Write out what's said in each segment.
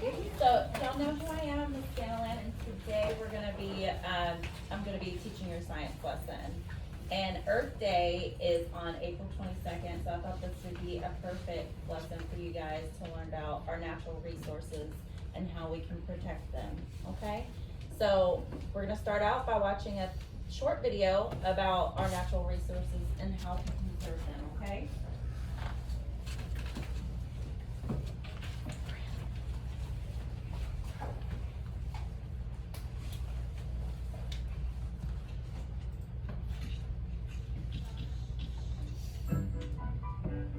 Okay, so y'all know who I am, Miss Scanlon, and today I'm gonna be teaching your science lesson. And Earth Day is on April 22nd, so I thought this would be a perfect lesson for you guys to learn about our natural resources and how we can protect them, okay? So we're gonna start out by watching a short video about our natural resources and how to conserve them, okay?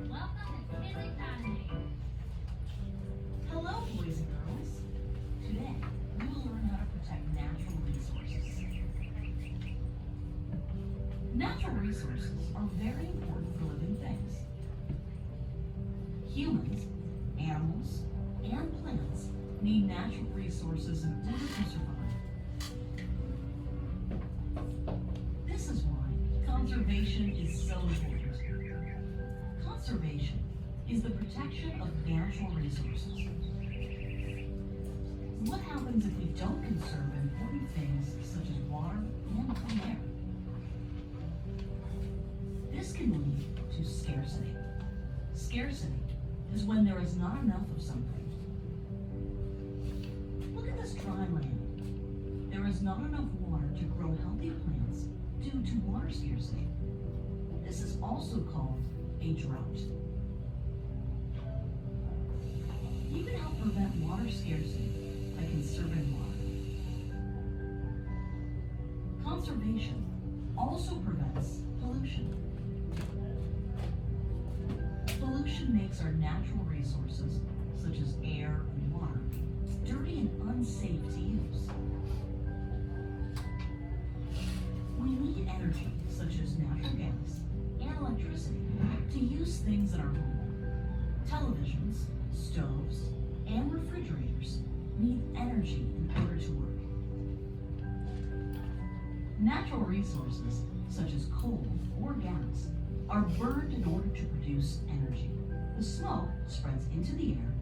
Welcome to Kids Academy. Hello, boys and girls. Today, we will learn how to protect natural resources. Natural resources are very important for living things. Humans, animals, and plants need natural resources in order to survive. This is why conservation is so important. Conservation is the protection of natural resources. What happens if we don't conserve important things such as water and clean air? This can lead to scarcity. Scarcity is when there is not enough of something. Look at this dry land. There is not enough water to grow healthy plants due to water scarcity. This is also called a drought. You can help prevent water scarcity by conserving water. Conservation also prevents pollution. Pollution makes our natural resources, such as air and water, dirty and unsafe to use. We need energy, such as natural gas and electricity, to use things in our home. Televisions, stoves, and refrigerators need energy in order to work. Natural resources, such as coal or gas, are burned in order to produce energy. The smoke spreads into the air,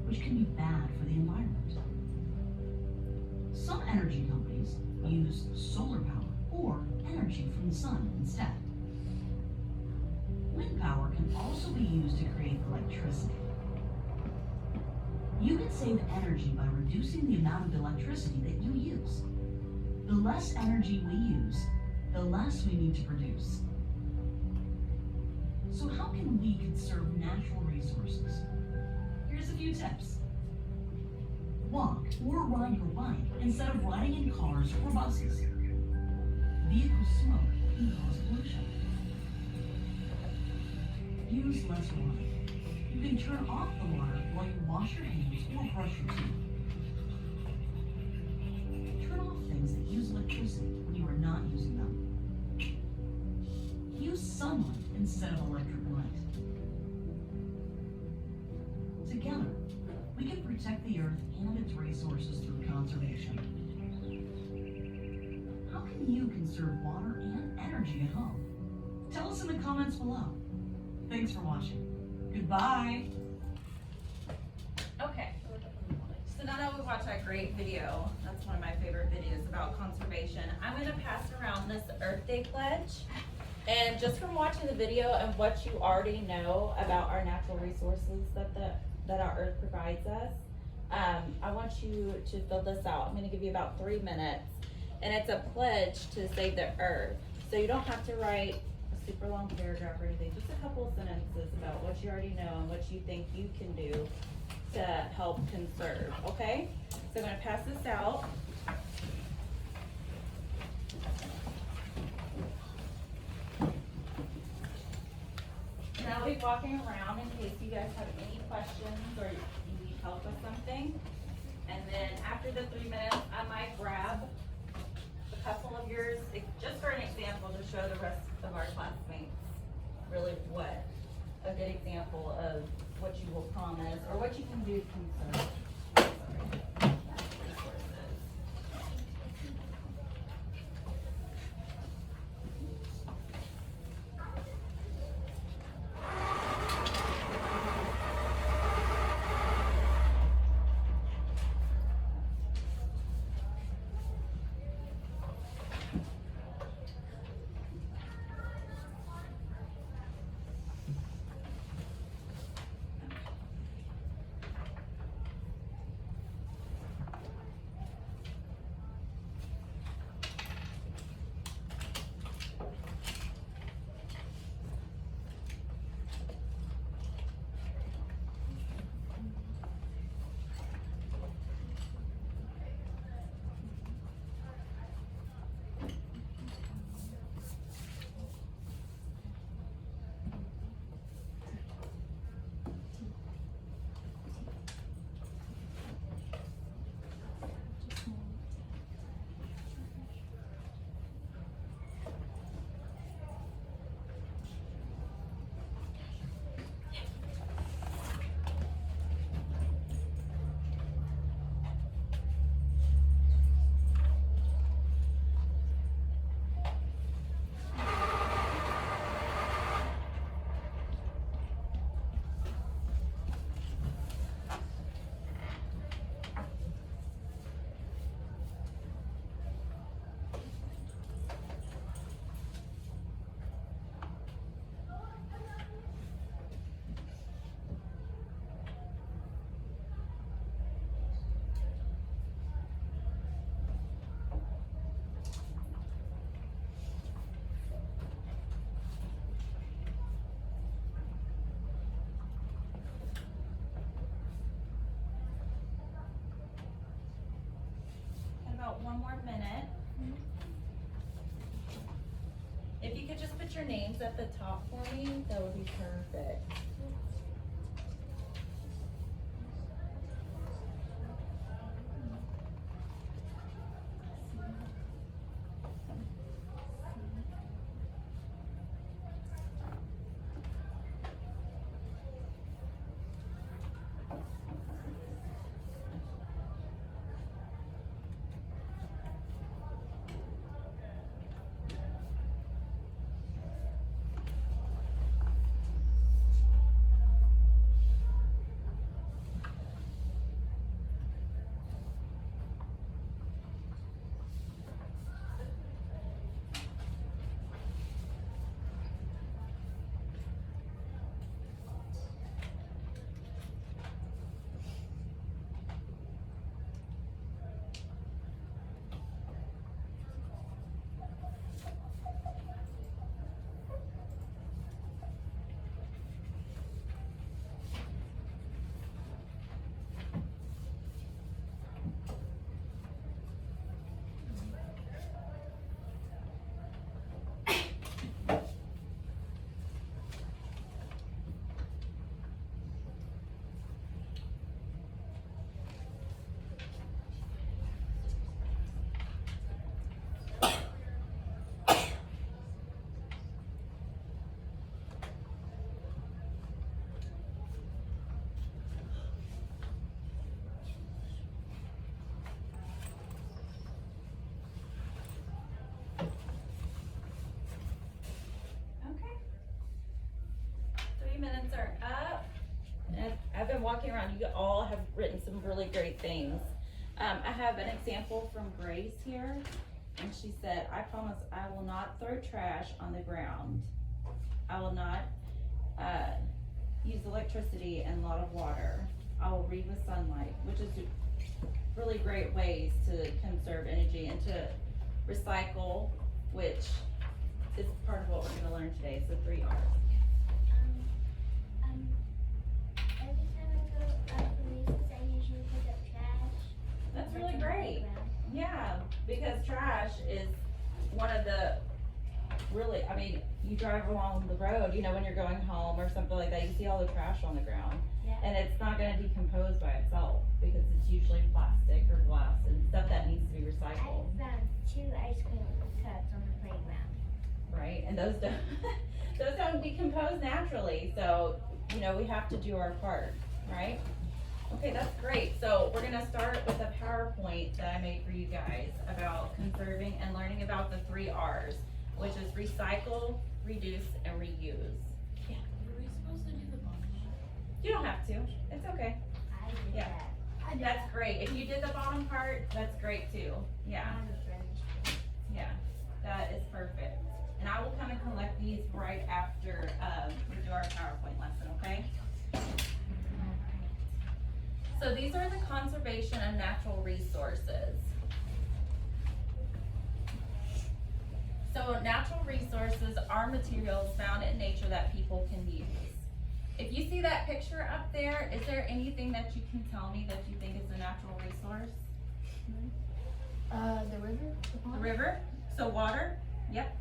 which can be bad for the environment. Some energy companies use solar power or energy from the sun instead. Wind power can also be used to create electricity. You can save energy by reducing the amount of electricity that you use. The less energy we use, the less we need to produce. So how can we conserve natural resources? Here's a few tips. Walk or ride your bike instead of riding in cars or buses. Vehicle smoke can cause pollution. Use less water. You can turn off the water while you wash your hands or brush your teeth. Turn off things that use electricity when you are not using them. Use sunlight instead of electric light. Together, we can protect the earth and its resources through conservation. How can you conserve water and energy at home? Tell us in the comments below. Thanks for watching. Goodbye. Okay, so now that we watched that great video, that's one of my favorite videos about conservation, I'm gonna pass around this Earth Day pledge. And just from watching the video and what you already know about our natural resources that our earth provides us, I want you to fill this out. I'm gonna give you about 3 minutes, and it's a pledge to save the earth. So you don't have to write a super long paragraph or anything, just a couple of sentences about what you already know and what you think you can do to help conserve, okay? So I'm gonna pass this out. And I'll be walking around in case you guys have any questions or you need help with something. And then after the 3 minutes, I might grab a couple of yours, just for an example, to show the rest of our classmates really what a good example of what you will promise or what you can do to conserve. Resources. one more minute. If you could just put your names at the top for me, that would be perfect. Okay. 3 minutes are up. And I've been walking around. You all have written some really great things. I have an example from Grace here. And she said, I promise I will not throw trash on the ground. I will not use electricity and a lot of water. I will read with sunlight, which is really great ways to conserve energy and to recycle, which is part of what we're gonna learn today. So 3 R's. Every time I go up the recess, I usually pick up trash. That's really great. Yeah, because trash is one of the really, I mean, you drive along the road, you know, when you're going home or something like that, you see all the trash on the ground. Yeah. And it's not gonna decompose by itself because it's usually plastic or glass and stuff that needs to be I recycled, found 2 ice cream cups on the playground. right? And those don't, those don't decompose naturally, so, you know, we have to do our part, right? Okay, that's great. So we're gonna start with a PowerPoint that I made for you guys about conserving and learning about the 3 R's, which is recycle, reduce, and reuse. Were we supposed to do the bottom? You don't have to, it's okay. I did Yeah. that. That's great. If you did the bottom part, that's great too. I Yeah, have a friend. yeah, that is perfect. And I will come and collect these right after, we do our PowerPoint lesson, okay? So these are the conservation of natural resources. So natural resources are materials found in nature that people can use. If you see that picture up there, is there anything that you can tell me that you think is a natural resource? The river, the The pond, river, so water, yep.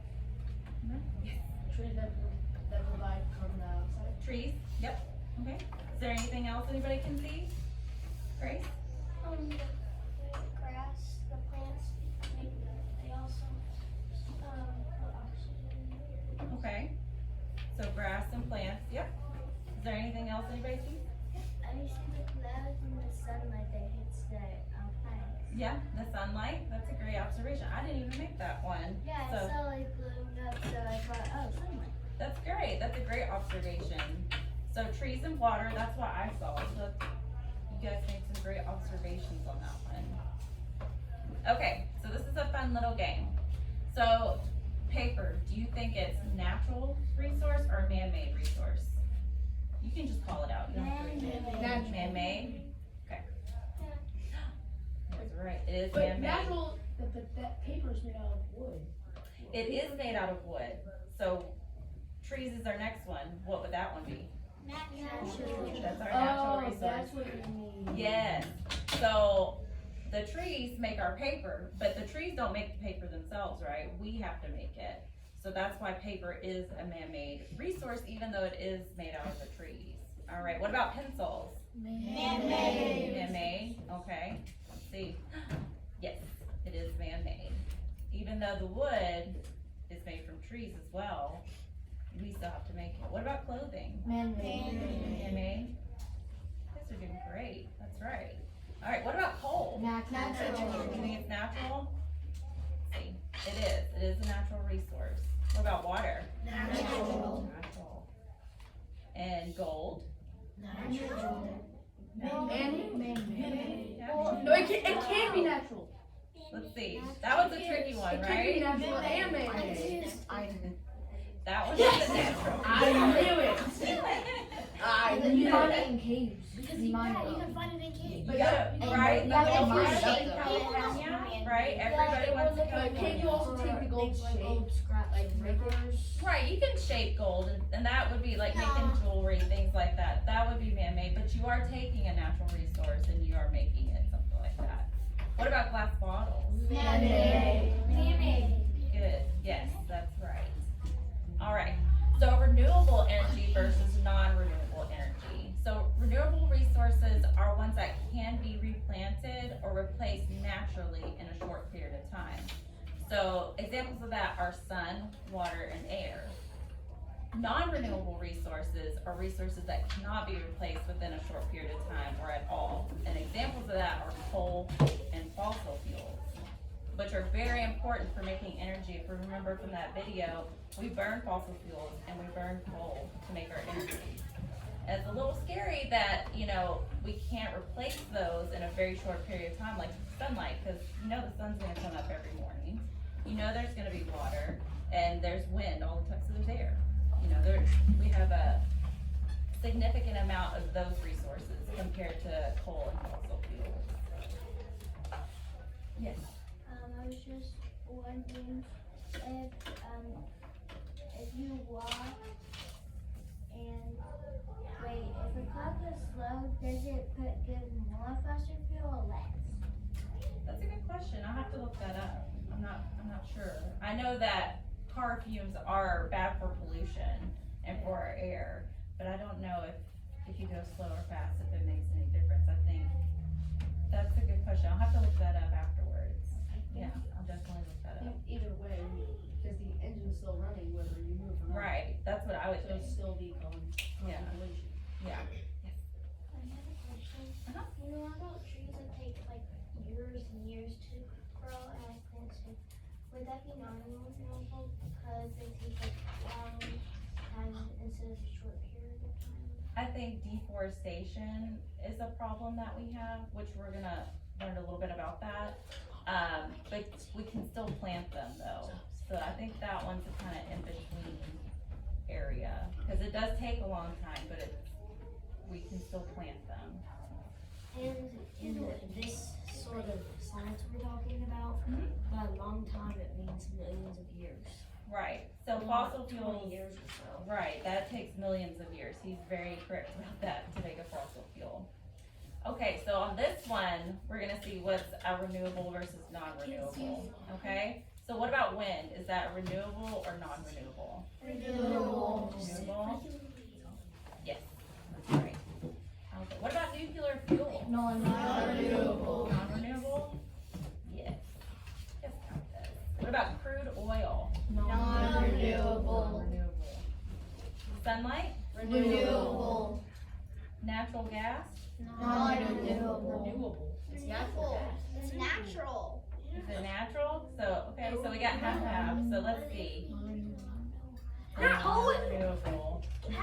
tree that provide carbon dioxide. Trees, yep, okay. Is there anything else anybody can see? Grace? The grass, the plants, they also put oxygen. Okay. So grass and plants, yep. Is there anything else anybody sees? I see the clouds and the sunlight that hits the plants. Yeah, the sunlight, that's a great observation. I didn't even make that one. Yeah, I So saw like glowing up, so I thought, oh, sunlight. that's great, that's a great observation. So trees and water, that's what I saw. So you guys made some great observations on that one. Okay, so this is a fun little game. So paper, do you think it's natural resource or man-made resource? You can just call it out. You don't have to read it. Man-made. Man-made? Okay. That's right, it is But man-made. natural, that paper is made out of wood. It is made out of wood. So trees is our next one. What would that one be? Natural. That's our natural resource. That's what you mean. Yes. So the trees make our paper, but the trees don't make the paper themselves, right? We have to make it. So that's why paper is a man-made resource, even though it is made out of the trees. All right, what about pencils? Man-made. Man-made, okay. Let's see. Yes, it is man-made. Even though the wood is made from trees as well, we still have to make it. What about clothing? Man-made. Man-made? You guys are doing great. That's right. All right, what about coal? Natural. You think it's natural? Let's see. It is. It is a natural resource. What about water? Natural. Natural. And gold? Natural. Man-made. Natural. No, it can't be natural. Let's see. That was a tricky one, It can't be right? natural and man-made. That one wasn't natural. I knew it. You find it in caves. Because you can find it in caves. But Yeah, yeah, right? you That's have what to we're shape saying, them. California, right? Everybody wants to but can't you also take the gold shape? scrap Like regulars? Right, you can shape gold, and that would be like making jewelry, things like that. That would be man-made, but you are taking a natural resource and you are making it, something like that. What about glass bottles? Man-made. Good, yes, that's right. All right, so renewable energy versus non-renewable energy. So renewable resources are ones that can be replanted or replaced naturally in a short period of time. So examples of that are sun, water, and air. Non-renewable resources are resources that cannot be replaced within a short period of time or at all. And examples of that are coal and fossil fuels, which are very important for making energy. If we remember from that video, we burn fossil fuels and we burn coal to make our energy. And it's a little scary that, you know, we can't replace those in a very short period of time, like sunlight, because you know the sun's gonna come up every morning. You know there's gonna be water, and there's wind all the time, so there's air. You know, we have a significant amount of those resources compared to coal and fossil fuels. Yes. I was just wondering if you walk and wait, if the clock is slow, does it give more fossil fuel or less? That's a good question. I'll have to look that up. I'm not sure. I know that car fumes are bad for pollution and for our air, but I don't know if you go slow or fast, if it makes any difference. I think that's a good question. I'll have to look that up afterwards. Yeah, I'll definitely look that up. Either way, because the engine's still running whether you move or not. Right, that's what I would So think. it'll still be Yeah. pollution. Yeah. I have a question. Uh-huh. You know about trees that take like years and years to grow and like plants to, would that be non-renewable because they take like long time instead of a short period of time? I think deforestation is a problem that we have, which we're gonna learn a little bit about that. But we can still plant them though. So I think that one's a kind of in between area, because it does take a long time, but we can still plant them. And in this sort of science we're talking about, by a long time it means millions of years. Right, so Not fossil 20 fuels, years or so. right, that takes millions of years. He's very correct about that, to make a fossil fuel. Okay, so on this one, we're gonna see what's a renewable versus non-renewable, okay? So what about wind? Is that renewable or non-renewable? Renewable. Renewable? Yes, that's right. Okay, what about nuclear fuel? Non-renewable. Non-renewable? Yes. Yes, count this. What about crude oil? Non-renewable. Non-renewable. Sunlight? Renewable. Natural gas? Non-renewable. Renewable. It's natural gas. It's natural. Is it natural? So, okay, so we got half, so let's see. Non-renewable. Wait,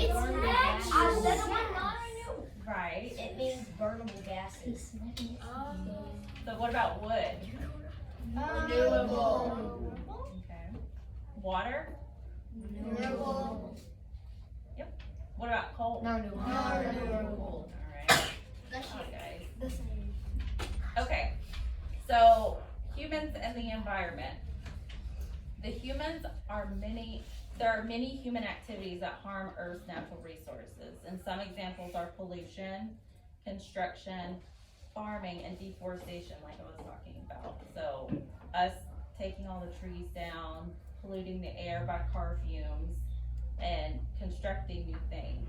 it's natural. I said it was non-renewable. Right. It means burnable gases. So what about wood? Renewable. Okay. Water? Renewable. What about coal? Non-renewable. Alright. Okay. Okay. So humans and the environment. There are many human activities that harm Earth's natural resources, and some examples are pollution, construction, farming and deforestation, like I was talking about. So us taking all the trees down, polluting the air by car fumes, and constructing new things.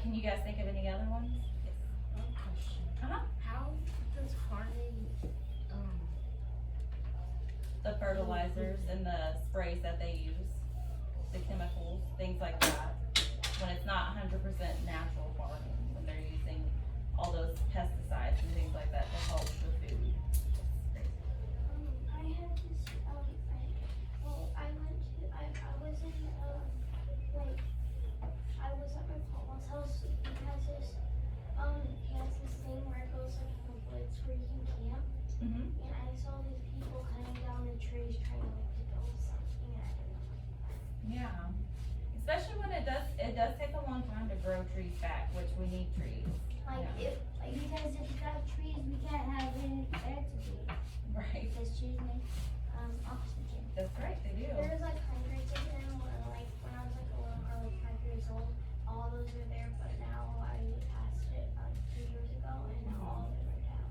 Can you guys think of any other ones? Yes. One question. Uh-huh. How does farming, The fertilizers and the sprays that they use, the chemicals, things like that. When it's not 100% natural farming, when they're using all those pesticides and things like that to help the food. I had this, I was at my Papa's house, he has this thing where it goes like in the woods where you can camp, Mm-hmm. and I saw these people cutting down the trees trying to build something, and I didn't know. Yeah. Especially when it does take a long time to grow trees back, which we need trees. Because if you got trees, we can't have any air to breathe, Right. because trees make, oxygen. That's right, they do. There's like hundreds of them when I was like a little girl, like 5 years old, all those were there, but now I passed it 2 years ago and now all of them are down.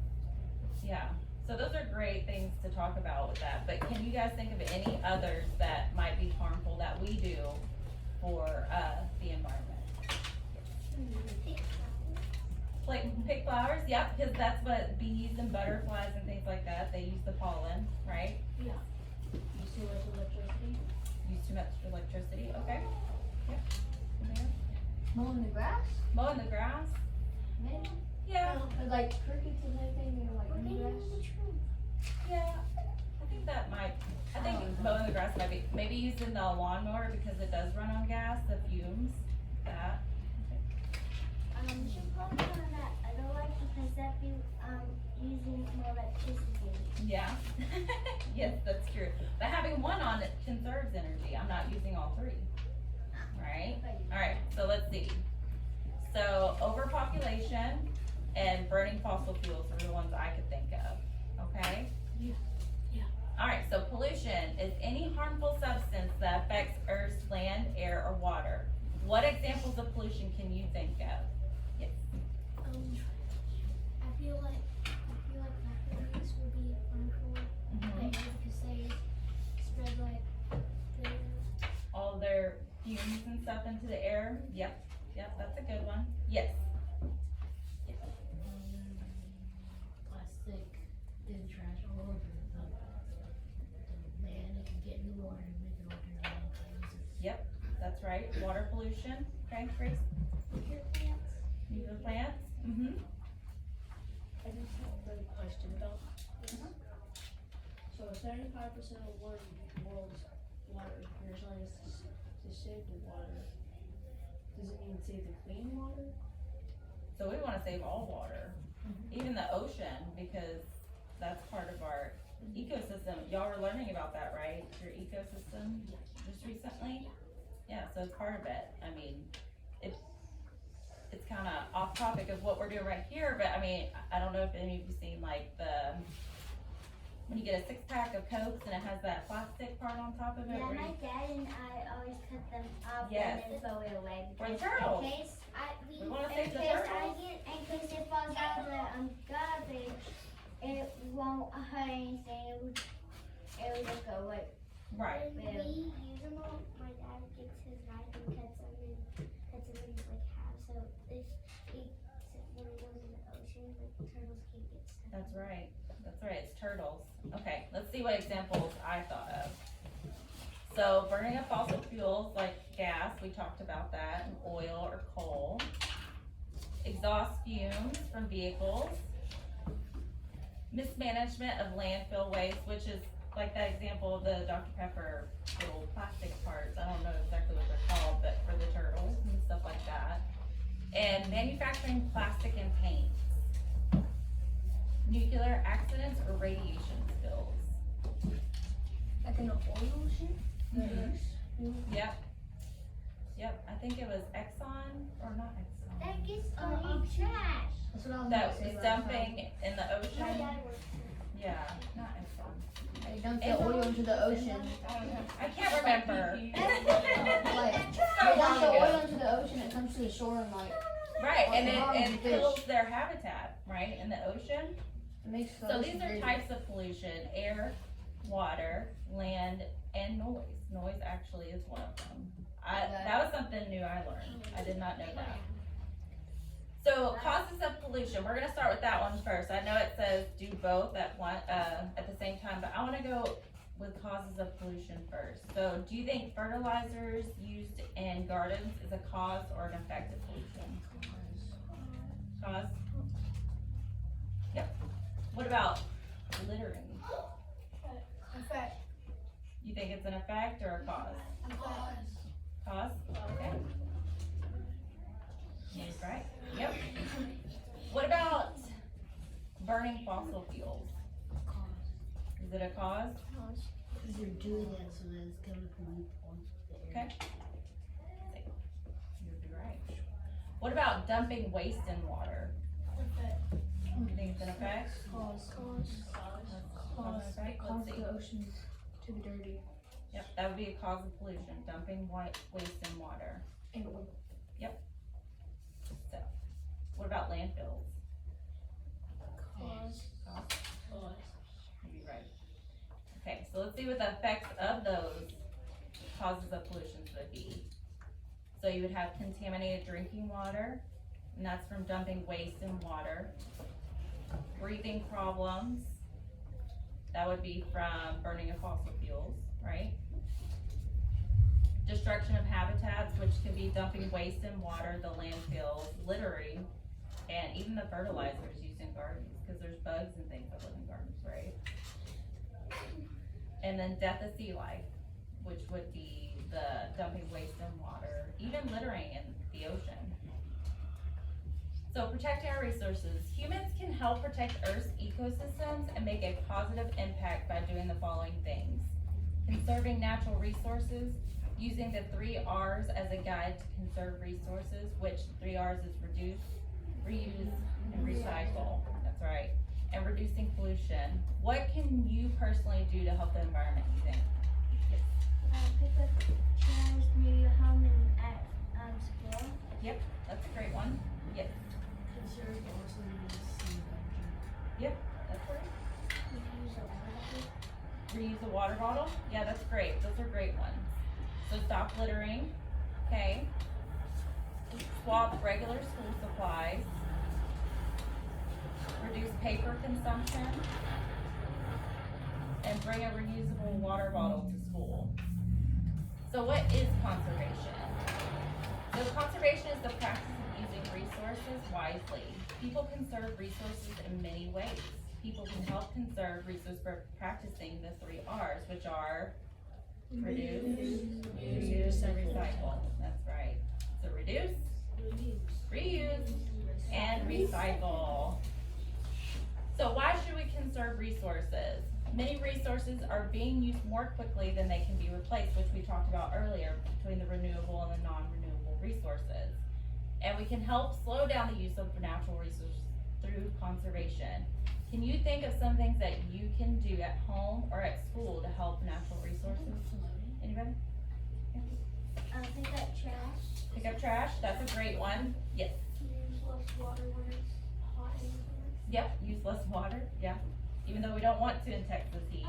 Yeah. So those are great things to talk about with that. But can you guys think of any others that might be harmful that we do for the environment? Like pick flowers, yep, because that's what bees and butterflies and things like that, they use the pollen, right? use too much electricity? Use too much electricity, okay. Yep. There. Mowing the grass? Mowing the grass, Maybe? yeah, Or like crickets and everything, you know, like We're in getting the into grass? the truth. yeah. I think that might, I think mowing the grass might be, maybe using the lawnmower because it does run on gas, the fumes, that. You should probably go on that other light because that'd be, using more electricity. Yeah, yes, that's true. But having one on it conserves energy. I'm not using all three. Right? Alright, so let's see. So overpopulation and burning fossil fuels are the ones I could think of. Okay? Yeah. Alright, so pollution is any harmful substance that affects Earth's land, air, or water. What examples of pollution can you think of? Yes. I feel like factories would be harmful, Mhm. because they spread like the All their fumes and stuff into the air. Yep, that's a good one. Yes. Plastic and trash all over the land, it can get in the water and make it all dirty. That's right. Water pollution. Okay, Grace. nuclear plants. Nuclear plants. Mm-hmm. I just have a question about this. Uh-huh. So 75% of the world's water, you're telling us to save the water. Does it mean save the clean water? So we want to save all water, even the ocean, because that's part of our ecosystem. Y'all were learning about that, right? Your ecosystem just recently. Yeah, so it's part of it. I mean, it's kind of off topic of what we're doing right here, but I mean, I don't know if any of you seen like when you get a 6-pack of Cokes and it has that plastic part on top of it. Yeah, where my you- dad and I always cut them off Yes. and then throw it away. For the because turtles. In case We wanna save the in case turtles. in case it falls out of the garbage, it won't hurt anything. It would just go away. Right. When we use them all, my dad gets his knife and cuts them in these like halves. So if when it goes in the ocean, like turtles can't get stuck. That's right. That's right. It's turtles. Okay, let's see what examples I thought of. So burning of fossil fuels like gas, we talked about that, and oil or coal. Exhaust fumes from vehicles. Mismanagement of landfill waste, which is like that example of the Dr. Pepper little plastic parts. I don't know exactly what they're called, but for the turtles and stuff like that. And manufacturing plastic and paints. Nuclear accidents or radiation spills. Like an oil ship? Yep, I think it was Exxon, or not Exxon. That gets trash. That's what I was That about to say was last dumping time. in the My ocean. dad works. Yeah, not Exxon. They dump the oil into the ocean. I can't remember. Like, So they long dump the ago. oil into the ocean, it comes to the shore and like, Right, and it kills their habitat, right, in the ocean. It makes the So ocean these are dirty. types of pollution: air, water, land, and noise. Noise actually is one of them. That was something new I learned. I did not know that. So causes of pollution, we're gonna start with that one first. I know it says do both at the same time, but I wanna go with causes of pollution first. So do you think fertilizers used in gardens is a cause or an effect of pollution? Cause? Yep. What about littering? Effect. You think it's an effect or a cause? Cause? Okay. He's right. Yep. What about burning fossil fuels? Is it a cause? Because they're doing that so that it's gonna pollute the air. Okay. You'd be right. What about dumping waste in water? You think it's an effect? Cause Effect? Let's cause see. the ocean to be dirty. Yep, that would be a cause of pollution, dumping waste in water. And oil. So, what about landfills? Cause. Cause? You'd be right. Okay, so let's see what the effects of those causes of pollution would be. So you would have contaminated drinking water, and that's from dumping waste in water. Breathing problems, that would be from burning of fossil fuels, right? Destruction of habitats, which can be dumping waste in water, the landfills, littering, and even the fertilizers used in gardens, because there's bugs and things that live in gardens, right? And then death of sea life, which would be the dumping waste in water, even littering in the ocean. So protecting our resources. Humans can help protect Earth's ecosystems and make a positive impact by doing the following things: conserving natural resources, using the 3 R's as a guide to conserve resources, which 3 R's is reduce, reuse, and recycle. That's right. And reducing pollution. What can you personally do to help the environment, you think? Pick up trash near your home and at school. That's a great one. Yes, Conserve also means save energy. that's right. Use a water. Reuse a water bottle. Yeah, that's great. Those are great ones. So stop littering. Okay. Swap regular school supplies. Reduce paper consumption. And bring a reusable water bottle to school. So what is conservation? So conservation is the practice of using resources wisely. People conserve resources in many ways. People can help conserve resources by practicing the 3 R's, which are reduce, reuse, and recycle. That's right. So reduce, reuse, and recycle. So why should we conserve resources? Many resources are being used more quickly than they can be replaced, which we talked about earlier, between the renewable and the non-renewable resources. And we can help slow down the use of natural resources through conservation. Can you think of some things that you can do at home or at school to help natural resources? Anybody? Pick up trash. Pick up trash, that's a great one. Yes. Use less water when it's hot in the summer. Yep, use less water, yeah. Even though we don't want to in Texas heat.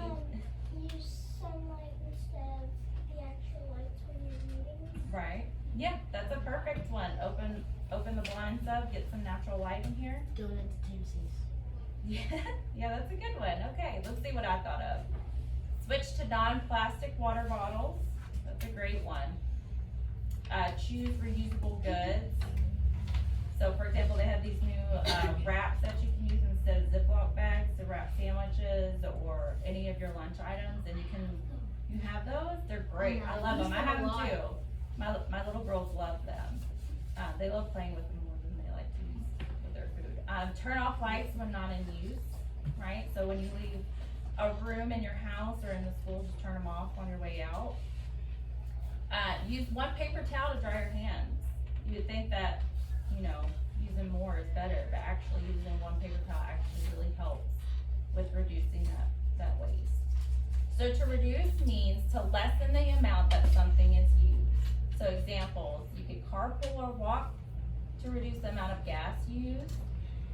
Use sunlight instead of the actual lights when you're reading. Right, yeah, that's a perfect one. Open the blinds up, get some natural light in here. Donate to Timsies. Yeah, that's a good one. Okay, let's see what I thought of. Switch to non-plastic water bottles. That's a great one. Choose reusable goods. So for example, they have these new wraps that you can use instead of Ziploc bags to wrap sandwiches or any of your lunch items, and you have those? They're great. I love them. I have them too. My little girls love them. They love playing with them more than they like to use with their food. Turn off lights when not in use, right? So when you leave a room in your house or in the school, just turn them off on your way out. Use one paper towel to dry your hands. You would think that, using more is better, but actually using one paper towel actually really helps with reducing that waste. So to reduce means to lessen the amount that something is used. So examples, you could carpool or walk to reduce the amount of gas used.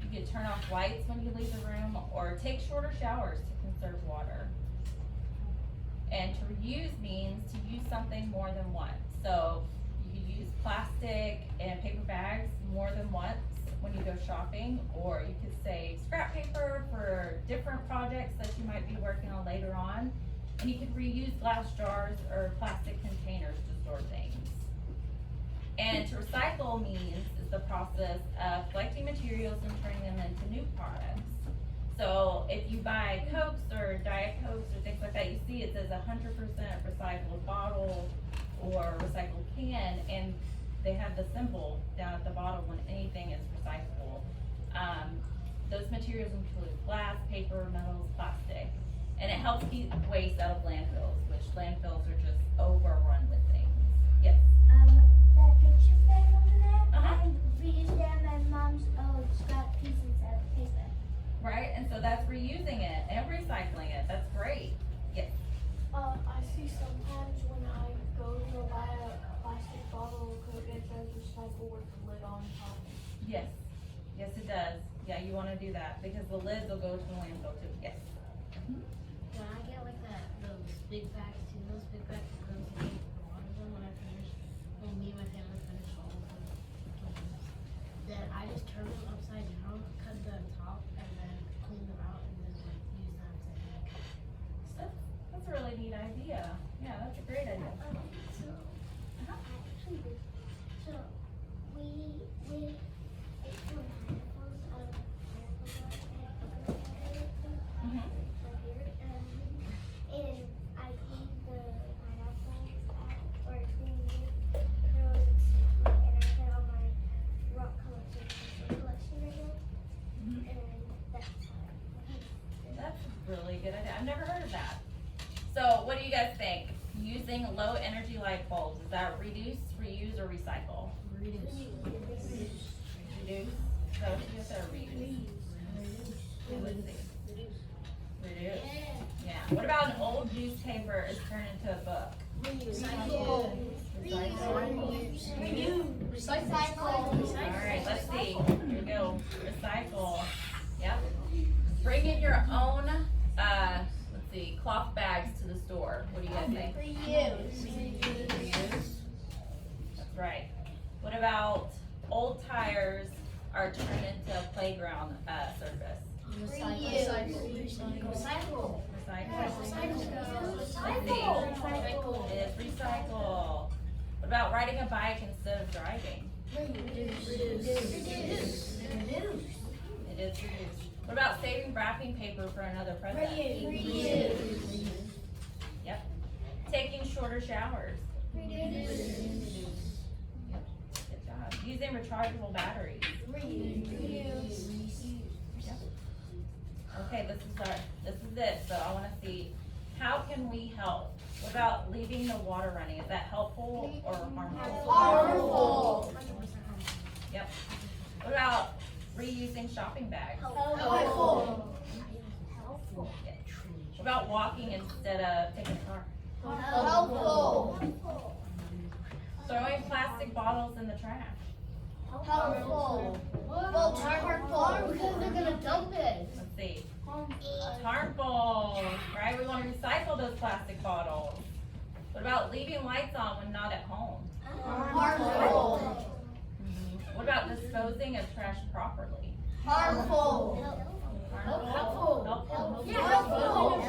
You could turn off lights when you leave the room, or take shorter showers to conserve water. And to reuse means to use something more than once. So you could use plastic and paper bags more than once when you go shopping, or you could save scrap paper for different projects that you might be working on later on. And you could reuse glass jars or plastic containers to store things. And to recycle means is the process of collecting materials and turning them into new products. So if you buy Cokes or Diet Cokes or things like that, you see it says 100% recycled bottle or recycled can, and they have the symbol down at the bottom when anything is recyclable. Those materials include glass, paper, metals, plastic, and it helps keep waste out of landfills, which landfills are just overrun with things. Yes. That picture frame over there, Uh-huh. I reused that in my mom's scrap pieces of paper. Right, and so that's reusing it and recycling it. That's great. Yes. I see sometimes when I go to buy a plastic bottle, it says recycle with the lid on top. Yes. Yes, it does. Yeah, you want to do that because the lids will go to the landfill too. Yes. Can I get like those big bags too? Those big bags that go to the water them when I finish, when me and my family finish all of them. Then I just turn them upside down, cut the top, and then clean them out, and then like use them to make. That's a really neat idea. Yeah, that's a great idea. So, Uh-huh. actually, so we make some pineapples out of pineapple Mhm. right here, and I clean the pineapples out, or clean it, and I put on my rock collection right now, Mhm. and that's how That's a really good idea. I've never heard of that. So, what do you guys think? Using low energy light bulbs, is that reduce, reuse, or recycle? Reduce. Reduce. So, what you said, reduce. Let's see. Reduce. Yeah. What about an old newspaper is turned into a book? Recycle. All right, let's see. Here we go. Recycle. Yep. Bring in your own, let's see, cloth bags to the store. What do you guys think? Reuse. That's right. What about old tires are turned into a playground surface? Recycle. Recycle. Recycle. It is recycle. What about riding a bike instead of driving? It is reduce. What about saving wrapping paper for another present? Yep. Taking shorter showers. Yep. Good job. Using rechargeable batteries. Yep. Okay, this is it. So I want to see, how can we help? What about leaving the water running? Is that helpful or harmful? Harmful. Yep. What about reusing shopping bags? Helpful. Yeah. What about walking instead of taking a car? Helpful. Throwing plastic bottles in the trash? Helpful. Well, harmful because they're gonna dump it. Let's see. Harmful, right? We want to recycle those plastic bottles. What about leaving lights on when not at home? Harmful. What about disposing of trash properly? Harmful. Harmful? Helpful? Helpful. Helpful.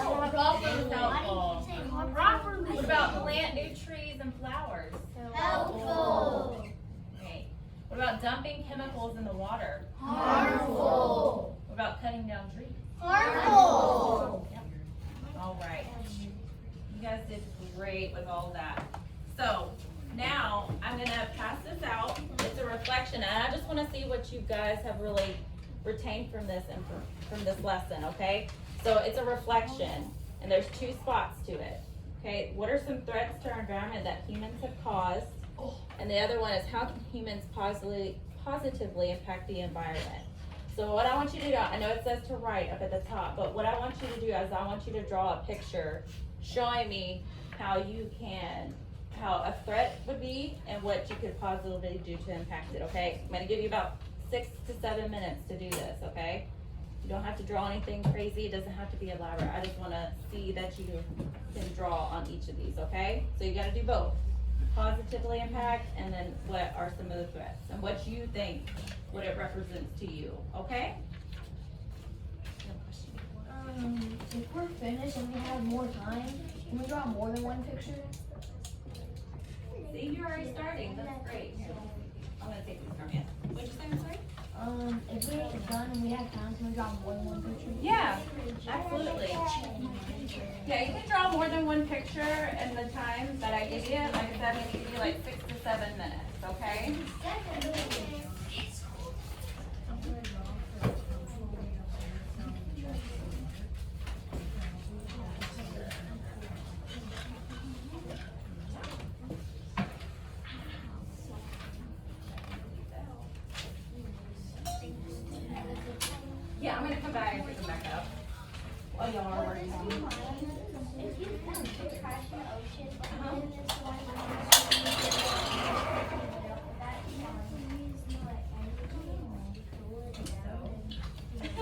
What about plant new trees and flowers? Helpful. Okay. What about dumping chemicals in the water? Harmful. What about cutting down trees? Harmful. All right. You guys did great with all that. So now I'm gonna pass this out. It's a reflection, and I just want to see what you guys have really retained from this and from this lesson. Okay. So it's a reflection, and there's two spots to it. Okay. What are some threats to our environment that humans have caused? And the other one is, how can humans positively impact the environment? So what I want you to do, I know it says to write up at the top, but what I want you to do is I want you to draw a picture showing me how you can how a threat would be and what you could positively do to impact it, okay? I'm gonna give you about 6 to 7 minutes to do this, okay? You don't have to draw anything crazy, it doesn't have to be elaborate, I just wanna see that you can draw on each of these, okay? So you gotta do both, positively impact, and then what are some of the threats, and what you think, what it represents to you, okay? If we're finished and we have more time, can we draw more than one picture? See, you're already starting, that's great. Here, I'm gonna take these from you. What'd you say, I'm sorry? If we're done and we have time, can we draw more than one picture? Yeah, absolutely. Yeah, you can draw more than one picture in the time that I give you. Like I said, I'm gonna give you like 6 to 7 minutes, okay? Yeah, I'm gonna come back and pick them back up. While y'all are working on them. If you found a trash in the ocean, Uh-huh. and this one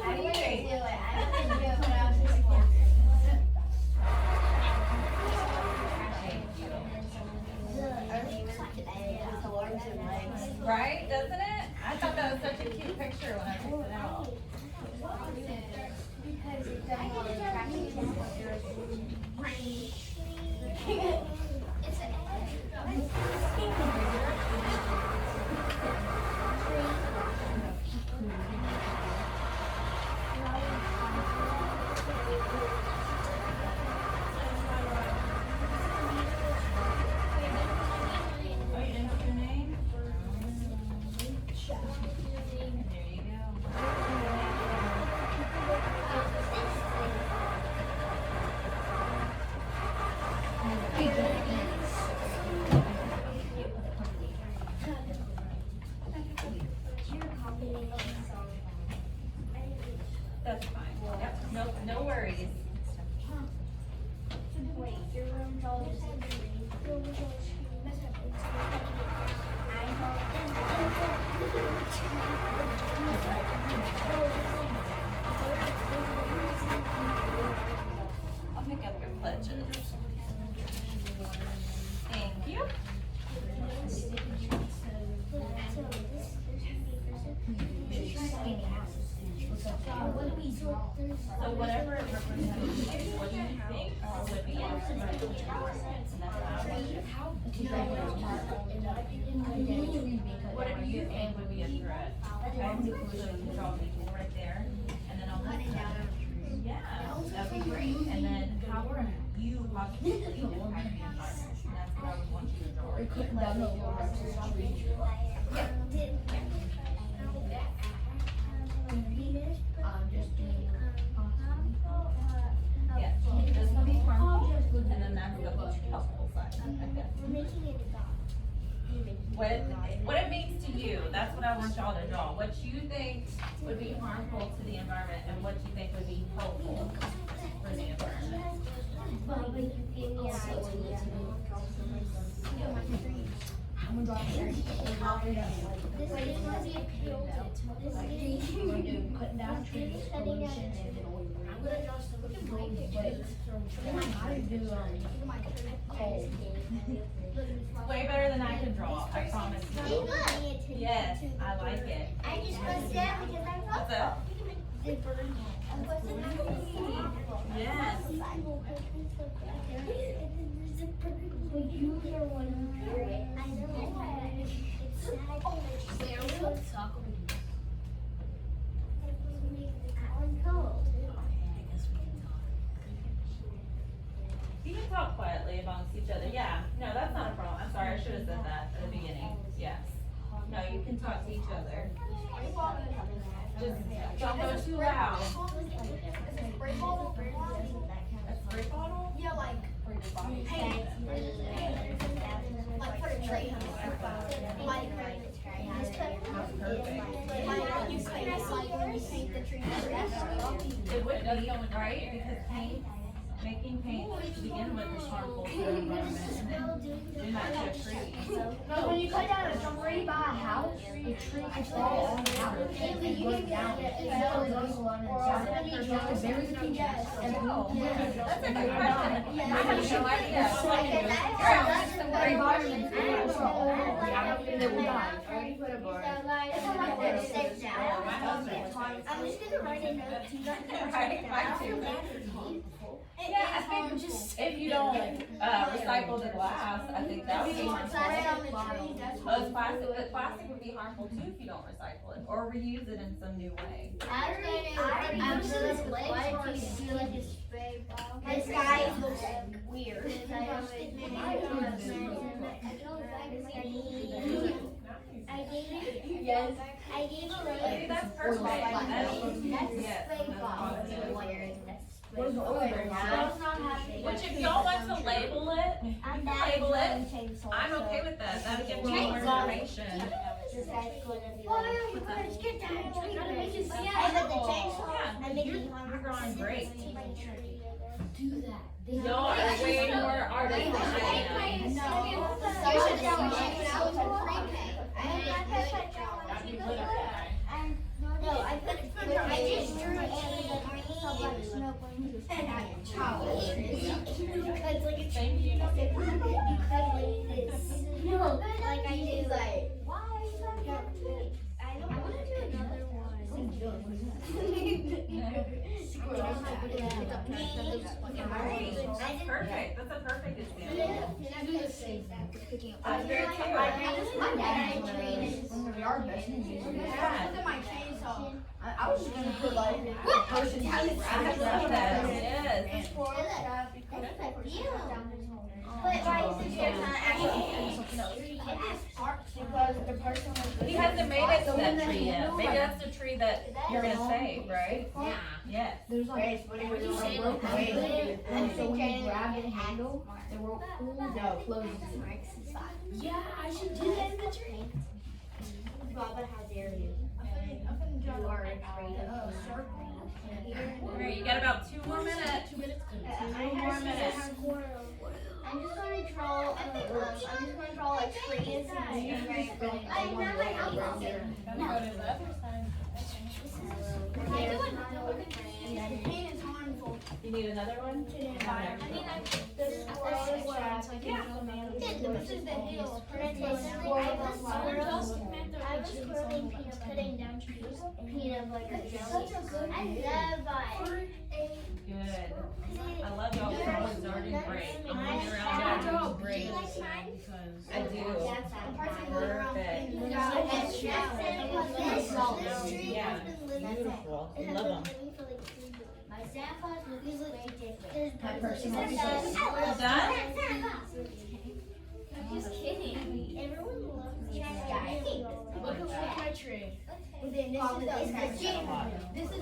What do you think? do it. I wouldn't do it, but I was just Right, doesn't it? I thought that was such a cute picture when I picked it out. because it's done all the tracking. It's Oh, you didn't put your name? There you go. That's fine. Yep, no worries. Wait, your room's all the same. I'll pick up your pledges. Thank you. So whatever it represents, what do you think would be instrumental to yours? And that's what I want you. Whatever you think would be a threat. Okay, so you can draw people right there, and then I'll put it down. Yeah, that'd be great. And then how are you positively impacting the environment? And that's what I would want you to draw. Or cutting down the tree. Just doing. Yeah, this will be harmful, and then that's the helpful side. Okay. Making it a dog. What it means to you, that's what I want y'all to draw. What you think would be harmful to the environment and what you think would be helpful for the environment. I'm gonna draw We're doing cutting down trees, pollution, and I'm gonna draw some of the but I gotta do coal. Way better than I can draw, I promise you. Yes, I like it. I just pressed that because I thought What's up? Yes. You can talk quietly amongst each other. Yeah, no, that's not a problem. I'm sorry, I should have said that at the beginning. Yes. No, you can talk to each other. Just don't go too loud. A spray bottle? Yeah, like paint. Like for the tree. Like you paint the tree. It would be, right? Because paint Making paint to begin with is harmful to the environment, and then doing that to a tree. No, when you cut down a tree by a house, the tree can fall on the house and break down. And that'll go on and down. You have to bury the tree and That's a good question. I have no idea. the environment they will die. I'm just gonna write a note to not Right, mine too. Yeah, I think if you don't recycle the glass, I think that would be harmful. Those plastic, but plastic would be harmful too if you don't recycle it or reuse it in some new way. This guy looks weird. Yes. I gave a See, that's perfect. Yes, that's positive. What is the oil? Which if y'all want to label it, you can label it. I'm okay with that. That'll give me more information. You're growing great. Do that. Y'all are way more artists than I am. No, I just drew it Thank you. like I do. Why? I don't want to do another one. Perfect. That's a perfect example. Can I do the same thing? That's very cute. My dad when we are best friends. Look at my chainsaw. I was just gonna put like a person having I love that. Yes. But why is it your time? because the person was. He hasn't made it to that tree yet. Maybe that's the tree that you're gonna save, right? Yeah. Yes. There's like a rope way, and so when you grab the handle, the rope pulls out, closes. Yeah, I should do that in the tree. Baba, how dare you? You are a tree. Alright, you got about 2 more minutes. 2 minutes. 2 more minutes. I'm just gonna draw. I'm just gonna draw like trees and You need another one? this is the hill. I was curling peanut, cutting down trees. Peanut butter jelly. I love it. Good. I love y'all drawings, are doing great. I'm looking around now. Great. I do. Perfect. Yeah. Beautiful. I love them. My grandpa's movies look ridiculous. My person You done? I'm just kidding. Everyone loves this guy. Look at my tree. This is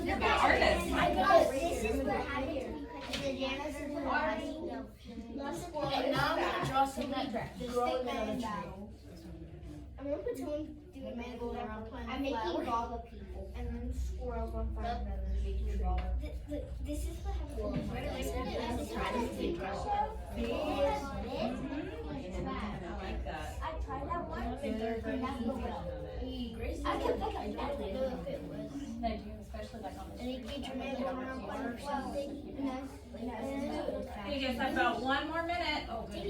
You're an artist. I know. This is what happened to me because the janitor was already And now I'm gonna draw some that growing another tree. I'm gonna put someone doing mango around playing. I'm making ball people and then squirrels on fire. This is what happened. I like that. I tried that one. I can think I don't know if it was. And it gave your mango around playing well. You guys have about 1 more minute. Oh, good.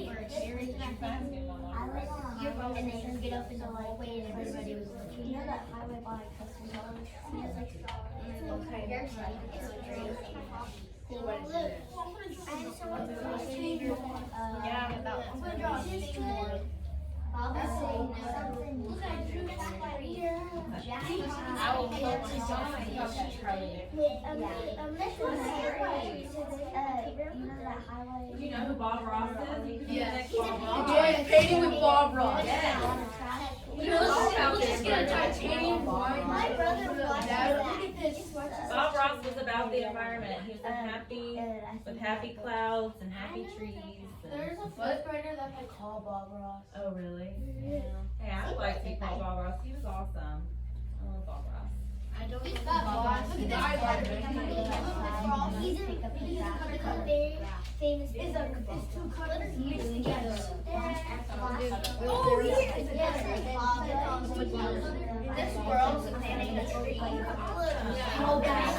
Your phone and then get up in the hallway and everybody was looking. You know that highway by Custom Homes? He has like okay. Look, I have someone about I'm gonna draw this one. Bob is saying something. Look, I drew that right here. I will pull myself. This one highway. You know that highway? Do you know who Bob Ross is? You can do Yes. next Bob Ross. Yeah, painting with Bob Ross. Yeah. Let's just get a titanium My wine. brother watched that. Bob Ross was about the environment. He was happy with happy clouds and happy trees. There's a fifth grader that they call Bob Ross. Oh, really? Yeah. Hey, I would like to be called Bob Ross. He was awesome. I love Bob Ross. I don't It's know got Bob Bob. Ross. He's in the very famous. Is two colors mixed together. Oh yeah. This world's planting a tree. Oh, that's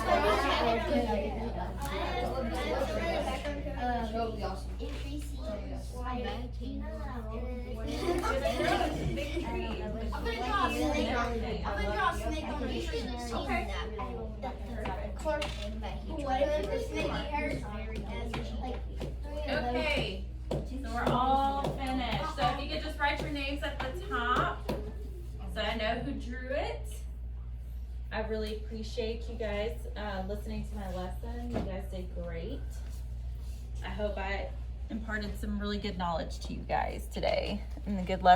I'm gonna draw a snake on the tree. Okay. What if the snaky hair is like Okay, so we're all finished. So if you could just write your names at the top, so I know who drew it. I really appreciate you guys listening to my lesson. You guys did great. I hope I imparted some really good knowledge to you guys today and a good lesson.